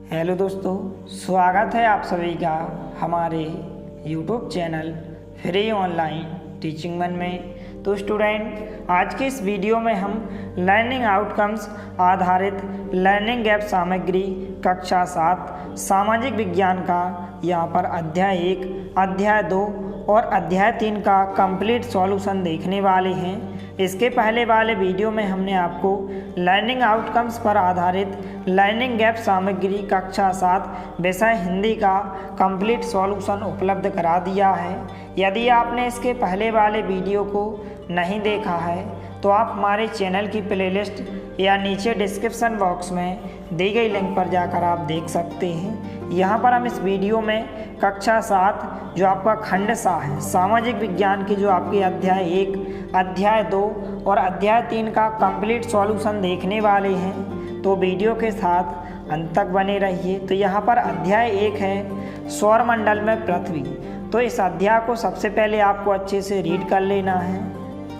Hello दोस्तों, स्वागत है आप सभी का हमारे YouTube channel free online teaching one में। तो स्टूडेंट, आज के इस वीडियो में हम लर्निंग आउटकम्स आधारित लर्निंग गैप सामग्री कक्षा 7 सामाजिक विज्ञान का यहाँ पर अध्याय 1, अध्याय 2 और अध्याय 3 का कंप्लीट सॉल्यूशन देखने वाले हैं। इसके पहले वाले वीडियो में हमने आपको लर्निंग आउटकम्स पर आधारित लर्निंग गैप सामग्री कक्षा 7 विषय हिंदी का कंप्लीट सॉल्यूशन उपलब्ध करा दिया है। यदि आपने इसके पहले वाले वीडियो को नहीं देखा है तो आप हमारे चैनल की प्लेलिस्ट या नीचे डिस्क्रिप्शन बॉक्स में दी गई लिंक पर जाकर आप देख सकते हैं। यहाँ पर हम इस वीडियो में कक्षा 7 जो आपका खंड सा है सामाजिक विज्ञान की जो आपके अध्याय 1, अध्याय 2 और अध्याय 3 का कंप्लीट सॉल्यूशन देखने वाले हैं। तो वीडियो के साथ अंत तक बने रहिए। तो यहाँ पर अध्याय 1 है सौरमंडल में पृथ्वी। तो इस अध्याय को सबसे पहले आपको अच्छे से रीड कर लेना है।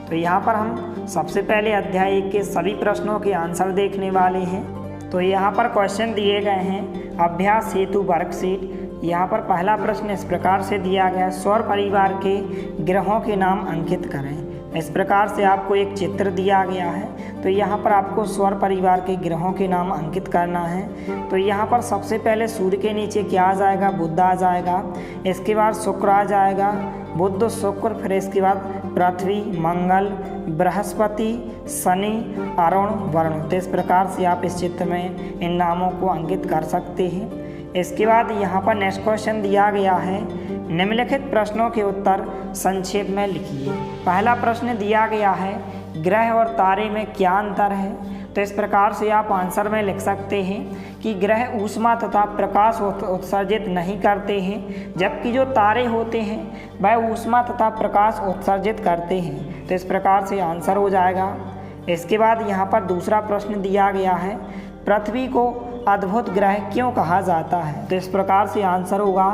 तो यहाँ पर हम सबसे पहले अध्याय 1 के सभी प्रश्नों के आंसर देखने वाले हैं। तो यहाँ पर क्वेश्चन दिए गए हैं अभ्यास हेतु वर्कशीट। यहाँ पर पहला प्रश्न इस प्रकार से दिया गया है, सौर परिवार के ग्रहों के नाम अंकित करें। इस प्रकार से आपको एक चित्र दिया गया है। तो यहाँ पर आपको सौर परिवार के ग्रहों के नाम अंकित करना है। तो यहाँ पर सबसे पहले सूर्य के नीचे क्या आ जाएगा, बुध आ जाएगा। इसके बाद शुक्र आ जाएगा, बुध शुक्र। फिर इसके बाद पृथ्वी, मंगल, बृहस्पति, शनि, अरुण, वरुण। तो इस प्रकार से आप इस चित्र में इन नामों को अंकित कर सकते हैं। इसके बाद यहाँ पर नेक्स्ट क्वेश्चन दिया गया है, निम्नलिखित प्रश्नों के उत्तर संक्षेप में लिखिए। पहला प्रश्न दिया गया है, ग्रह और तारे में क्या अंतर है। तो इस प्रकार से आप आंसर में लिख सकते हैं कि ग्रह ऊष्मा तथा प्रकाश उत्सर्जित नहीं करते हैं, जबकि जो तारे होते हैं वह ऊष्मा तथा प्रकाश उत्सर्जित करते हैं। तो इस प्रकार से आंसर हो जाएगा। इसके बाद यहाँ पर दूसरा प्रश्न दिया गया है, पृथ्वी को अद्भुत ग्रह क्यों कहा जाता है। तो इस प्रकार से आंसर होगा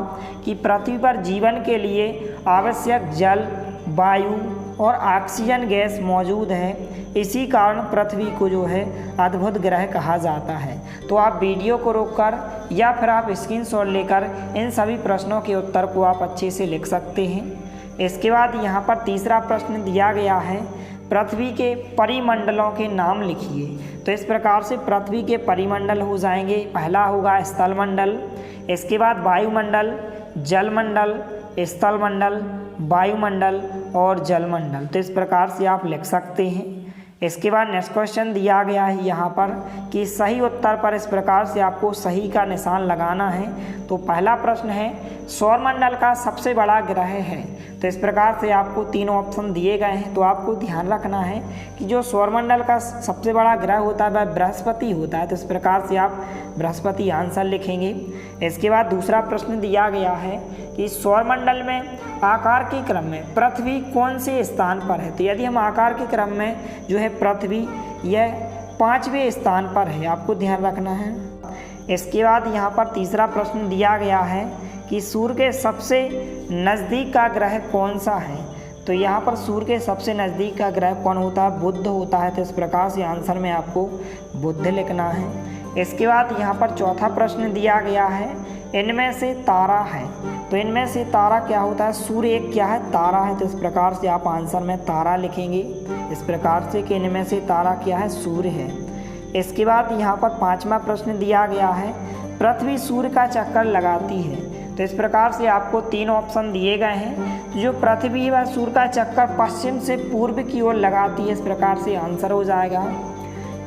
कि पृथ्वी पर जीवन के लिए आवश्यक जल, वायु और ऑक्सीजन गैस मौजूद है। इसी कारण पृथ्वी को जो है अद्भुत ग्रह कहा जाता है। तो आप वीडियो को रोककर या फिर आप स्क्रीनशॉट लेकर इन सभी प्रश्नों के उत्तर को आप अच्छे से लिख सकते हैं। इसके बाद यहाँ पर तीसरा प्रश्न दिया गया है, पृथ्वी के परिमंडलों के नाम लिखिए। तो इस प्रकार से पृथ्वी के परिमंडल हो जाएंगे। पहला होगा स्थलमंडल, इसके बाद वायुमंडल, जलमंडल, स्थलमंडल, वायुमंडल और जलमंडल। तो इस प्रकार से आप लिख सकते हैं। इसके बाद नेक्स्ट क्वेश्चन दिया गया है यहाँ पर कि सही उत्तर पर इस प्रकार से आपको सही का निशान लगाना है। तो पहला प्रश्न है, सौरमंडल का सबसे बड़ा ग्रह है। तो इस प्रकार से आपको 3 ऑप्शन दिए गए हैं। तो आपको ध्यान रखना है कि जो सौरमंडल का सबसे बड़ा ग्रह होता है वह बृहस्पति होता है। तो इस प्रकार से आप बृहस्पति आंसर लिखेंगे। इसके बाद दूसरा प्रश्न दिया गया है कि सौरमंडल में आकार के क्रम में पृथ्वी कौन से स्थान पर है। तो यदि हम आकार के क्रम में जो है पृथ्वी यह 5वें स्थान पर है, आपको ध्यान रखना है। इसके बाद यहाँ पर तीसरा प्रश्न दिया गया है कि सूर्य के सबसे नज़दीक का ग्रह कौन सा है। तो यहाँ पर सूर्य के सबसे नज़दीक का ग्रह कौन होता है, बुध होता है। तो इस प्रकार से आंसर में आपको बुध लिखना है। इसके बाद यहाँ पर चौथा प्रश्न दिया गया है, इनमें से तारा है। तो इनमें से तारा क्या होता है, सूर्य एक क्या है, तारा है। तो इस प्रकार से आप आंसर में तारा लिखेंगे इस प्रकार से कि इनमें से तारा क्या है, सूर्य है। इसके बाद यहाँ पर पांचवा प्रश्न दिया गया है, पृथ्वी सूर्य का चक्कर लगाती है। तो इस प्रकार से आपको 3 ऑप्शन दिए गए हैं। तो जो पृथ्वी है वह सूर्य का चक्कर पश्चिम से पूर्व की ओर लगाती है। इस प्रकार से आंसर हो जाएगा।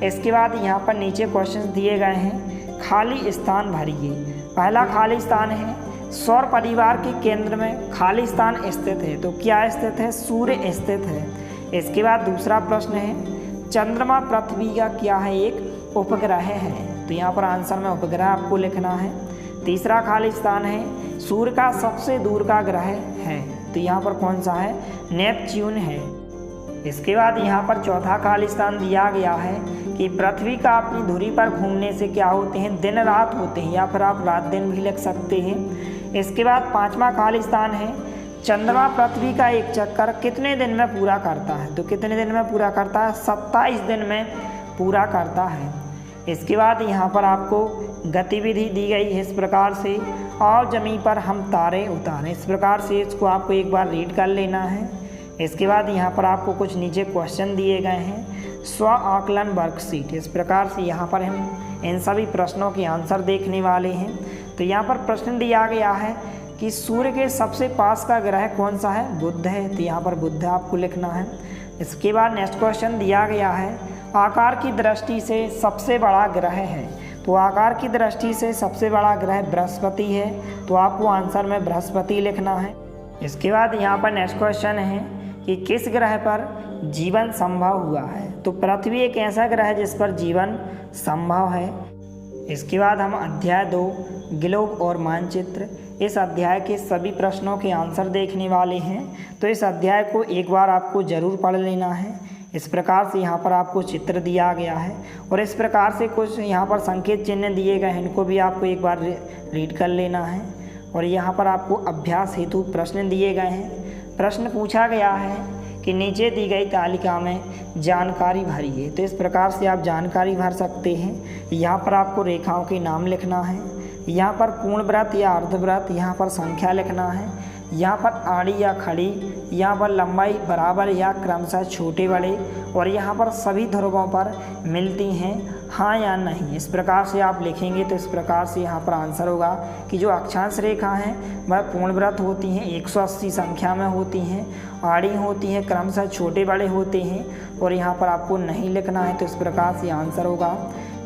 इसके बाद यहाँ पर नीचे क्वेश्चन दिए गए हैं, खाली स्थान भरिए। पहला खाली स्थान है, सौर परिवार के केंद्र में खाली स्थान स्थित है। तो क्या स्थित है, सूर्य स्थित है। इसके बाद दूसरा प्रश्न है, चंद्रमा पृथ्वी का क्या है, एक उपग्रह है। तो यहाँ पर आंसर में उपग्रह आपको लिखना है। तीसरा खाली स्थान है, सूर्य का सबसे दूर का ग्रह है। तो यहाँ पर कौन सा है, नेपच्यून है। इसके बाद यहाँ पर चौथा खाली स्थान दिया गया है कि पृथ्वी का अपनी धुरी पर घूमने से क्या होते हैं, दिन रात होते हैं, या फिर आप रात दिन भी लिख सकते हैं। इसके बाद पांचवा खाली स्थान है, चंद्रमा पृथ्वी का एक चक्कर कितने दिन में पूरा करता है। तो कितने दिन में पूरा करता है, 27 दिन में पूरा करता है। इसके बाद यहाँ पर आपको गतिविधि दी गई है इस प्रकार से, और ज़मीन पर हम तारे उतारें, इस प्रकार से इसको आपको एक बार रीड कर लेना है। इसके बाद यहाँ पर आपको कुछ नीचे क्वेश्चन दिए गए हैं, स्व आकलन वर्कशीट, इस प्रकार से यहाँ पर हम इन सभी प्रश्नों के आंसर देखने वाले हैं। तो यहाँ पर प्रश्न दिया गया है कि सूर्य के सबसे पास का ग्रह कौन सा है, बुध है, तो यहाँ पर बुध आपको लिखना है। इसके बाद नेक्स्ट क्वेश्चन दिया गया है, आकार की दृष्टि से सबसे बड़ा ग्रह है, तो आकार की दृष्टि से सबसे बड़ा ग्रह बृहस्पति है, तो आपको आंसर में बृहस्पति लिखना है। इसके बाद यहाँ पर नेक्स्ट क्वेश्चन है कि किस ग्रह पर जीवन संभव हुआ है, तो पृथ्वी एक ऐसा ग्रह है जिस पर जीवन संभव है। इसके बाद हम अध्याय 2 ग्लोब और मानचित्र, इस अध्याय के सभी प्रश्नों के आंसर देखने वाले हैं। तो इस अध्याय को एक बार आपको ज़रूर पढ़ लेना है। इस प्रकार से यहाँ पर आपको चित्र दिया गया है और इस प्रकार से कुछ यहाँ पर संकेत चिन्ह दिए गए हैं, इनको भी आपको एक बार रीड कर लेना है। और यहाँ पर आपको अभ्यास हेतु प्रश्न दिए गए हैं। प्रश्न पूछा गया है कि नीचे दी गई तालिका में जानकारी भरिए, तो इस प्रकार से आप जानकारी भर सकते हैं। यहाँ पर आपको रेखाओं के नाम लिखना है, यहाँ पर पूर्ण वृत्त या अर्धवृत्त, यहाँ पर संख्या लिखना है, यहाँ पर आड़ी या खड़ी, यहाँ पर लंबाई बराबर या क्रमशः छोटे बड़े, और यहाँ पर सभी ध्रुवों पर मिलती हैं हाँ या नहीं, इस प्रकार से आप लिखेंगे। तो इस प्रकार से यहाँ पर आंसर होगा कि जो अक्षांश रेखा हैं वह पूर्ण वृत्त होती हैं, 180 संख्या में होती हैं, आड़ी होती हैं, क्रमशः छोटे बड़े होते हैं, और यहाँ पर आपको नहीं लिखना है। तो इस प्रकार से आंसर होगा।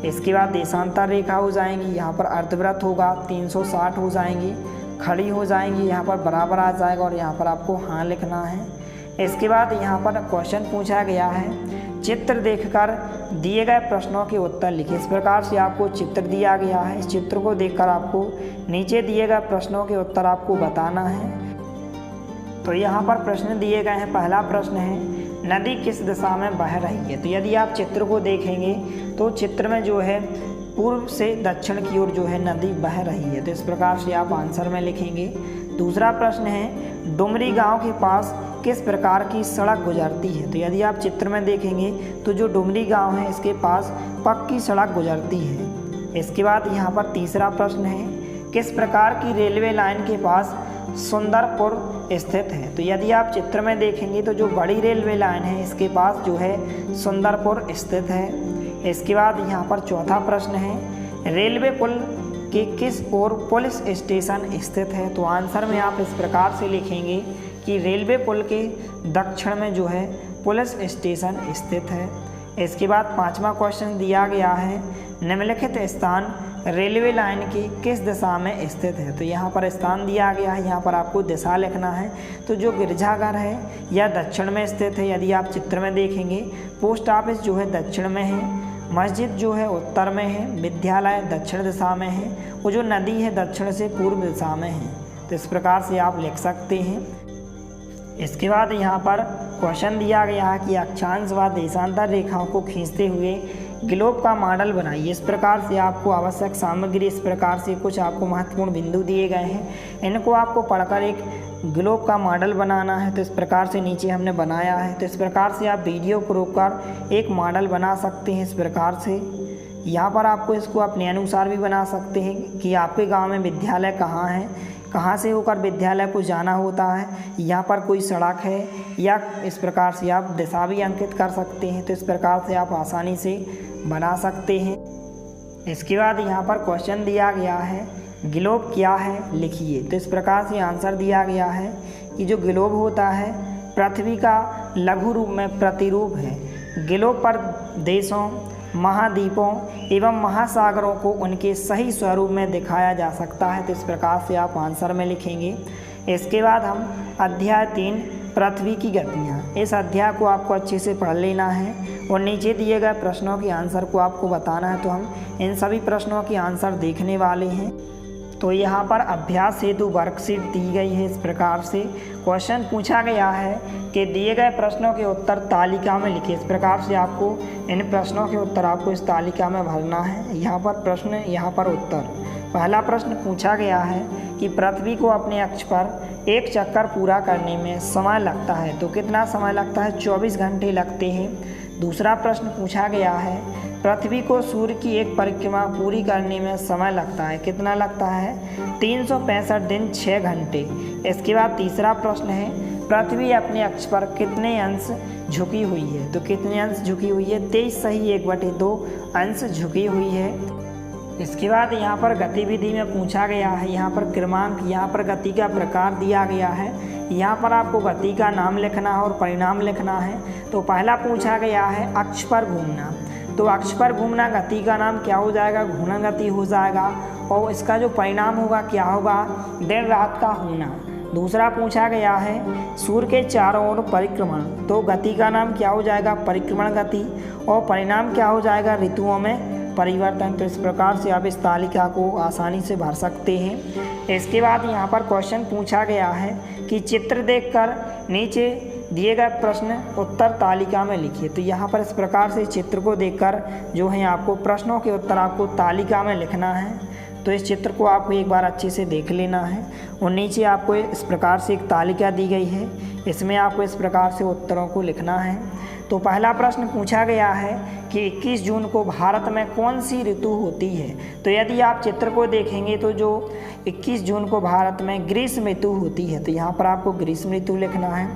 इसके बाद देशांतर रेखा हो जाएंगी, यहाँ पर अर्धवृत्त होगा, 360 हो जाएंगी, खड़ी हो जाएंगी, यहाँ पर बराबर आ जाएगा, और यहाँ पर आपको हाँ लिखना है। इसके बाद यहाँ पर क्वेश्चन पूछा गया है, चित्र देखकर दिए गए प्रश्नों के उत्तर लिखें। इस प्रकार से आपको चित्र दिया गया है, इस चित्र को देखकर आपको नीचे दिए गए प्रश्नों के उत्तर आपको बताना है। तो यहाँ पर प्रश्न दिए गए हैं। पहला प्रश्न है, नदी किस दिशा में बह रही है, तो यदि आप चित्र को देखेंगे तो चित्र में जो है पूर्व से दक्षिण की ओर जो है नदी बह रही है, तो इस प्रकार से आप आंसर में लिखेंगे। दूसरा प्रश्न है, डुमरी गांव के पास किस प्रकार की सड़क गुजरती है, तो यदि आप चित्र में देखेंगे तो जो डुमरी गांव है इसके पास पक्की सड़क गुजरती है। इसके बाद यहाँ पर तीसरा प्रश्न है, किस प्रकार की रेलवे लाइन के पास सुंदरपुर स्थित है, तो यदि आप चित्र में देखेंगे तो जो बड़ी रेलवे लाइन है इसके पास जो है सुंदरपुर स्थित है। इसके बाद यहाँ पर चौथा प्रश्न है, रेलवे पुल के किस ओर पुलिस स्टेशन स्थित है, तो आंसर में आप इस प्रकार से लिखेंगे कि रेलवे पुल के दक्षिण में जो है पुलिस स्टेशन स्थित है। इसके बाद पांचवा क्वेश्चन दिया गया है, निम्नलिखित स्थान रेलवे लाइन की किस दिशा में स्थित है, तो यहाँ पर स्थान दिया गया है, यहाँ पर आपको दिशा लिखना है। तो जो गिरजाघर है यह दक्षिण में स्थित है, यदि आप चित्र में देखेंगे। पोस्ट ऑफिस जो है दक्षिण में है, मस्जिद जो है उत्तर में है, विद्यालय दक्षिण दिशा में है, वो जो नदी है दक्षिण से पूर्व दिशा में है। तो इस प्रकार से आप लिख सकते हैं। इसके बाद यहाँ पर क्वेश्चन दिया गया है कि अक्षांश व देशांतर रेखाओं को खींचते हुए ग्लोब का मॉडल बनाइए। इस प्रकार से आपको आवश्यक सामग्री, इस प्रकार से कुछ आपको महत्वपूर्ण बिंदु दिए गए हैं, इनको आपको पढ़कर एक ग्लोब का मॉडल बनाना है। तो इस प्रकार से नीचे हमने बनाया है। तो इस प्रकार से आप वीडियो को रोककर एक मॉडल बना सकते हैं। इस प्रकार से यहाँ पर आपको इसको अपने अनुसार भी बना सकते हैं कि आपके गाँव में विद्यालय कहाँ है, कहाँ से होकर विद्यालय को जाना होता है, यहाँ पर कोई सड़क है, या इस प्रकार से आप दिशा भी अंकित कर सकते हैं। तो इस प्रकार से आप आसानी से बना सकते हैं। इसके बाद यहाँ पर क्वेश्चन दिया गया है, ग्लोब क्या है लिखिए। तो इस प्रकार से आंसर दिया गया है कि जो ग्लोब होता है पृथ्वी का लघु रूप में प्रतिरूप है। ग्लोब पर देशों, महाद्वीपों एवं महासागरों को उनके सही स्वरूप में दिखाया जा सकता है। तो इस प्रकार से आप आंसर में लिखेंगे। इसके बाद हम अध्याय 3 पृथ्वी की गतियाँ, इस अध्याय को आपको अच्छे से पढ़ लेना है और नीचे दिए गए प्रश्नों के आंसर को आपको बताना है। तो हम इन सभी प्रश्नों के आंसर देखने वाले हैं। तो यहाँ पर अभ्यास हेतु वर्कशीट दी गई है। इस प्रकार से क्वेश्चन पूछा गया है कि दिए गए प्रश्नों के उत्तर तालिका में लिखिए। इस प्रकार से आपको इन प्रश्नों के उत्तर आपको इस तालिका में भरना है। यहाँ पर प्रश्न, यहाँ पर उत्तर। पहला प्रश्न पूछा गया है कि पृथ्वी को अपने अक्ष पर एक चक्कर पूरा करने में समय लगता है, तो कितना समय लगता है? 24 घंटे लगते हैं। दूसरा प्रश्न पूछा गया है, पृथ्वी को सूर्य की एक परिक्रमा पूरी करने में समय लगता है, कितना लगता है? 365 दिन 6 घंटे। इसके बाद तीसरा प्रश्न है, पृथ्वी अपने अक्ष पर कितने अंश झुकी हुई है? तो कितने अंश झुकी हुई है? 23 सही 1/2 अंश झुकी हुई है। इसके बाद यहाँ पर गतिविधि में पूछा गया है, यहाँ पर क्रमांक, यहाँ पर गति का प्रकार दिया गया है, यहाँ पर आपको गति का नाम लिखना है और परिणाम लिखना है। तो पहला पूछा गया है अक्ष पर घूमना, तो अक्ष पर घूमना गति का नाम क्या हो जाएगा? घूर्णन गति हो जाएगा। और इसका जो परिणाम होगा क्या होगा? दिन रात का होना। दूसरा पूछा गया है सूर्य के चारों ओर परिक्रमण, तो गति का नाम क्या हो जाएगा? परिक्रमण गति। और परिणाम क्या हो जाएगा? ऋतुओं में परिवर्तन। तो इस प्रकार से आप इस तालिका को आसानी से भर सकते हैं। इसके बाद यहाँ पर क्वेश्चन पूछा गया है कि चित्र देखकर नीचे दिए गए प्रश्न उत्तर तालिका में लिखिए। तो यहाँ पर इस प्रकार से चित्र को देखकर जो है आपको प्रश्नों के उत्तर आपको तालिका में लिखना है। तो इस चित्र को आपको एक बार अच्छे से देख लेना है और नीचे आपको इस प्रकार से एक तालिका दी गई है, इसमें आपको इस प्रकार से उत्तरों को लिखना है। तो पहला प्रश्न पूछा गया है कि 21 जून को भारत में कौन सी ऋतु होती है? तो यदि आप चित्र को देखेंगे तो जो 21 जून को भारत में ग्रीष्म ऋतु होती है, तो यहाँ पर आपको ग्रीष्म ऋतु लिखना है।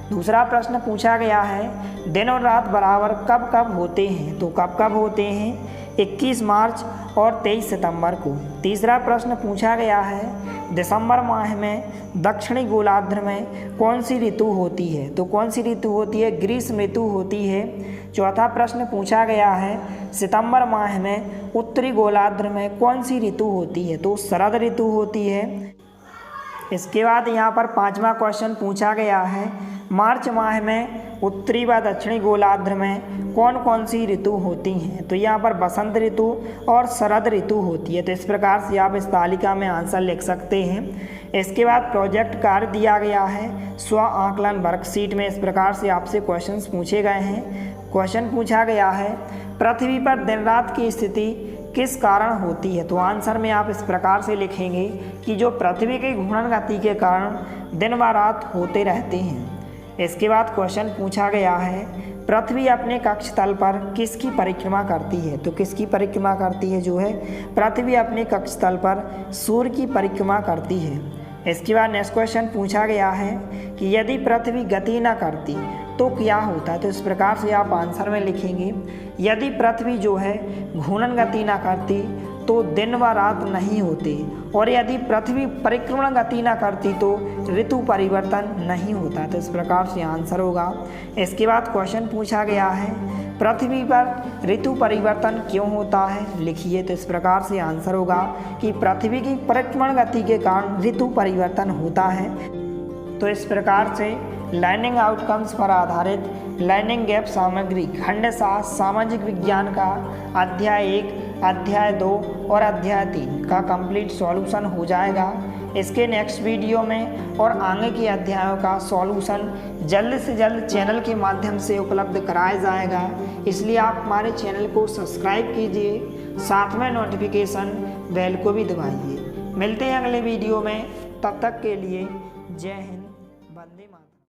दूसरा प्रश्न पूछा गया है दिन और रात बराबर कब कब होते हैं? तो कब कब होते हैं? 21 मार्च और 23 सितंबर को। तीसरा प्रश्न पूछा गया है दिसंबर माह में दक्षिणी गोलार्ध में कौन सी ऋतु होती है? तो कौन सी ऋतु होती है? ग्रीष्म ऋतु होती है। चौथा प्रश्न पूछा गया है सितंबर माह में उत्तरी गोलार्ध में कौन सी ऋतु होती है? तो शरद ऋतु होती है। इसके बाद यहाँ पर पांचवा क्वेश्चन पूछा गया है मार्च माह में उत्तरी व दक्षिणी गोलार्ध में कौन कौन सी ऋतु होती हैं? तो यहाँ पर बसंत ऋतु और शरद ऋतु होती है। तो इस प्रकार से आप इस तालिका में आंसर लिख सकते हैं। इसके बाद प्रोजेक्ट कार्य दिया गया है स्व आकलन वर्कशीट में, इस प्रकार से आपसे क्वेश्चंस पूछे गए हैं। क्वेश्चन पूछा गया है पृथ्वी पर दिन रात की स्थिति किस कारण होती है? तो आंसर में आप इस प्रकार से लिखेंगे कि जो पृथ्वी की घूर्णन गति के कारण दिन व रात होते रहते हैं। इसके बाद क्वेश्चन पूछा गया है पृथ्वी अपने कक्ष तल पर किसकी परिक्रमा करती है? तो किसकी परिक्रमा करती है? जो है पृथ्वी अपने कक्ष तल पर सूर्य की परिक्रमा करती है। इसके बाद नेक्स्ट क्वेश्चन पूछा गया है कि यदि पृथ्वी गति न करती तो क्या होता है? तो इस प्रकार से आप आंसर में लिखेंगे यदि पृथ्वी जो है घूर्णन गति न करती तो दिन व रात नहीं होते, और यदि पृथ्वी परिक्रमण गति न करती तो ऋतु परिवर्तन नहीं होता। तो इस प्रकार से आंसर होगा। इसके बाद क्वेश्चन पूछा गया है पृथ्वी पर ऋतु परिवर्तन क्यों होता है? लिखिए। तो इस प्रकार से आंसर होगा कि पृथ्वी की परिक्रमण गति के कारण ऋतु परिवर्तन होता है। तो इस प्रकार से लर्निंग आउटकम्स पर आधारित लर्निंग गैप सामग्री खंड 7 सामाजिक विज्ञान का अध्याय 1, अध्याय 2 और अध्याय 3 का कंप्लीट सॉल्यूशन हो जाएगा। इसके नेक्स्ट वीडियो में और आगे के अध्यायों का सॉल्यूशन जल्द से जल्द चैनल के माध्यम से उपलब्ध कराया जाएगा, इसलिए आप हमारे चैनल को सब्सक्राइब कीजिए, साथ में नोटिफिकेशन बेल को भी दबाइए। मिलते हैं अगले वीडियो में, तब तक के लिए जय हिंद।